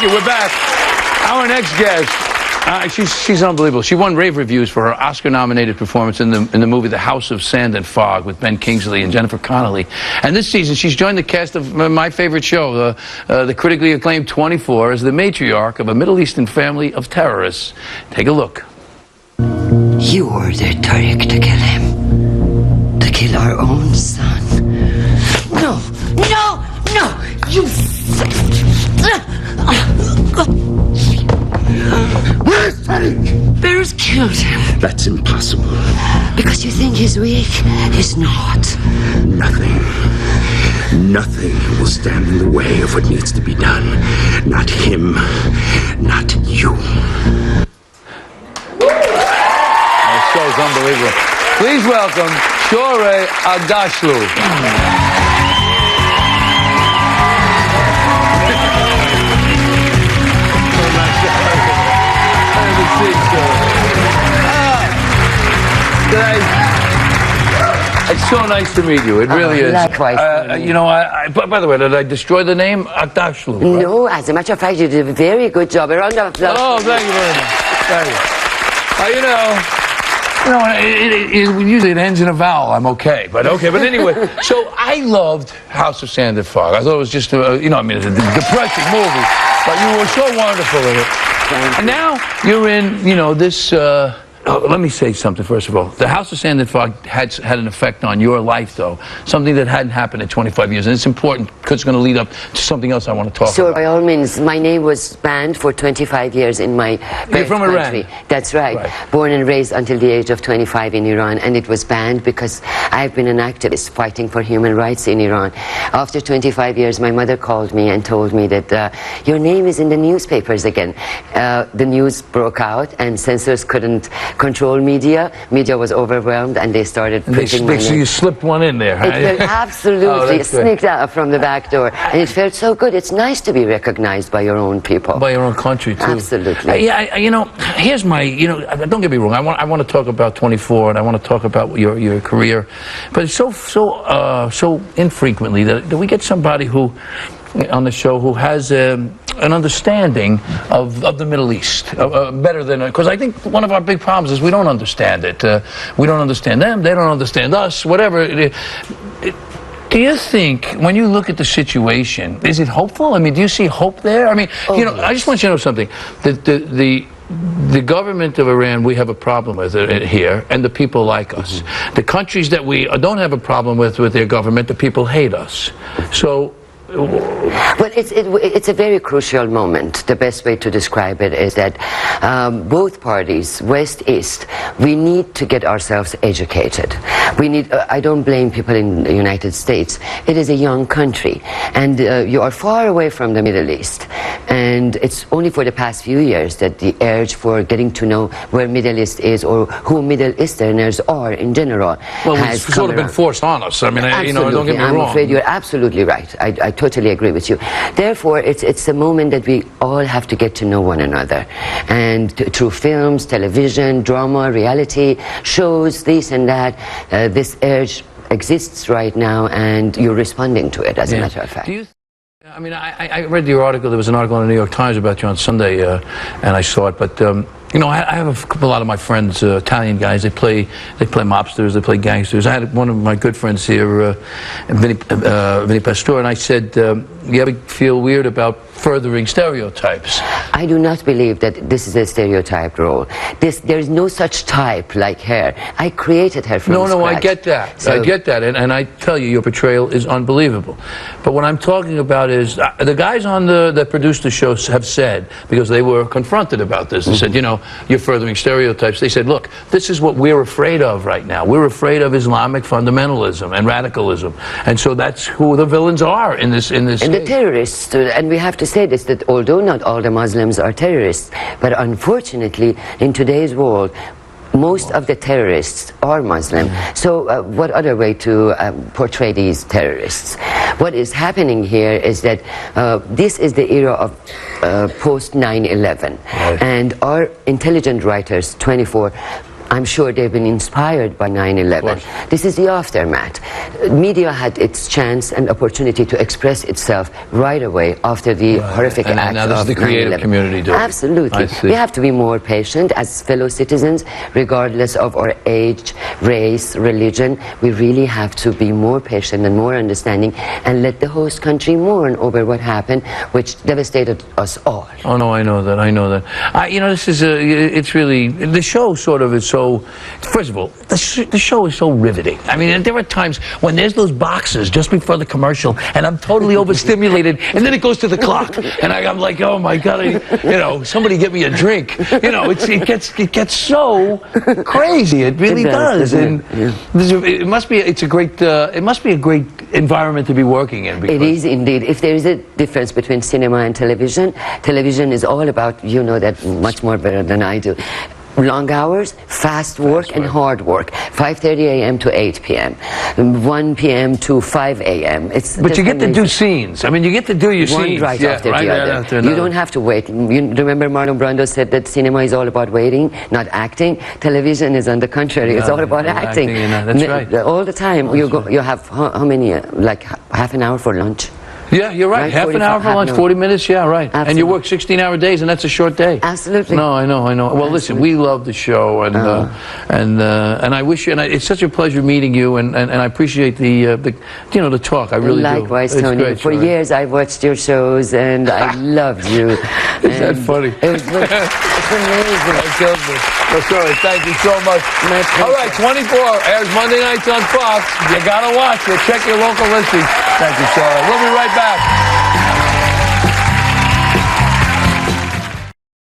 Thank you. We're back. Our next guest, she's unbelievable. She won rave reviews for her Oscar-nominated performance in the movie The House of Sand and Fog with Ben Kingsley and Jennifer Connelly. And this season, she's joined the cast of my favorite show, the critically acclaimed 24, as the matriarch of a Middle Eastern family of terrorists. Take a look. You ordered Tariq to kill him. To kill our own son. No! No! No! You... Where's Tariq? Bears killed him. That's impossible. Because you think he's weak. He's not. Nothing will stand in the way of what needs to be done. Not him, not you. That show's unbelievable. Please welcome Shohreh Aghdashloo. It's so nice to meet you. It really is. Likewise. You know, by the way, did I destroy the name? Aghdashloo. Right? No, as a matter of fact, you did a very good job. A round of applause. Oh, thank you very much. Thank you. Usually it ends in a vowel. I'm okay. But anyway, so I loved House of Sand and Fog. I thought it was just, it's a depressing movie. But you were so wonderful in it. And now you're in, this... let me say something, first of all. The House of Sand and Fog had an effect on your life, though. Something that hadn't happened in 25 years. And it's important because it's going to lead up to something else I want to talk about. By all means, my name was banned for 25 years in my birth from country. Iran? That's right. Born and raised until the age of 25 in Iran. And it was banned because I've been an activist fighting for human rights in Iran. After 25 years, my mother called me and told me that your name is in the newspapers again. The news broke out and censors couldn't control media. Media was overwhelmed and they started printing my name. So you slipped one in there, huh? It felt absolutely sneaked out from the back door. And it felt so good. It's nice to be recognized by your own people. By your own country, too. Absolutely. Here's my, don't get me wrong. I want to talk about 24 and I want to talk about your career. But it's so infrequently that we get somebody who, on the show, who has an understanding of the Middle East better than, because I think one of our big problems is we don't understand it. We don't understand them, they don't understand us, whatever. Do you think, when you look at the situation, is it hopeful? I mean, do you see hope there? I mean, I just want you to know something. The government of Iran, we have a problem with it here, and the people like us. The countries that we don't have a problem with their government, the people hate us. So... Well, it's a very crucial moment. The best way to describe it is that both parties, West, East, we need to get ourselves educated. We need, I don't blame people in the United States. It is a young country, and you are far away from the Middle East. And it's only for the past few years that the urge for getting to know where Middle East is or who Middle Easterners are in general has it's sort of been forced on us. I mean, don't get me wrong. I'm afraid you're absolutely right. I totally agree with you. Therefore, it's a moment that we all have to get to know one another. And through films, television, drama, reality, shows, this and that, this urge exists right now, and you're responding to it, as a matter of fact. I read your article. There was an article in the New York Times about you on Sunday, and I saw it. But I have a lot of my friends, Italian guys. They play mobsters. They play gangsters. I had one of my good friends here, Vinny Pastore, and I said, "You ever feel weird about furthering stereotypes?" I do not believe that this is a stereotyped role. There is no such type like her. I created her from scratch. No, I get that. I get that, and I tell you, your portrayal is unbelievable. But what I'm talking about is the guys that produced the show have said, because they were confronted about this, they said, you're furthering stereotypes. They said, look, this is what we're afraid of right now. We're afraid of Islamic fundamentalism and radicalism, and so that's who the villains are in this. And the terrorists, and we have to say this, that although not all the Muslims are terrorists, but unfortunately in today's world most of the terrorists are Muslim. So what other way to portray these terrorists? What is happening here is that this is the era of post 9/11, and our intelligent writers, 24, I'm sure they've been inspired by 9/11. This is the aftermath. Media had its chance and opportunity to express itself right away after the horrific act now this of is the creative 9/11. community doing it. Absolutely. I see. We have to be more patient as fellow citizens, regardless of our age, race, religion. We really have to be more patient and more understanding and let the host country mourn over what happened, which devastated us all. Oh no, I know that. I know that. You know, this is it's really, the show sort of is so. First of all, the show is so riveting. I mean, there are times when there's those boxes just before the commercial, and I'm totally overstimulated, and then it goes to the clock, and I'm like, oh my God, you know, somebody get me a drink. You know, it gets so crazy. It really does, and it must be. It's a great. It must be a great environment to be working in. It is indeed. If there is a difference between cinema and television, television is all about, you know that much more better than I do, long hours, fast work, and hard work. 5:30 a.m. to 8 p.m. 1 p.m. to 5 a.m. But you get to do scenes. I mean, you get to do your scenes. One right after the other. You don't have to wait. You remember Marlon Brando said that cinema is all about waiting, not acting. Television is on the contrary. It's all about acting. That's right. All the time. You have how many? Like half an hour for lunch. Yeah, you're right. Half an hour for lunch, 40 minutes. Yeah, right. Absolutely. And you work 16-hour days, and that's a short day. Absolutely. No, I know. Well, listen, we love the show, and I wish you. And it's such a pleasure meeting you, and I appreciate the talk. I really Likewise, do. Tony. Great, for years, I watched your shows, and I loved you. Is that funny? It's amazing. That kills me. Well, sorry, thank you so much. All right, 24 airs Monday nights on Fox. You gotta watch it. Check your local listings. Thank you, Shohreh. We'll be right back.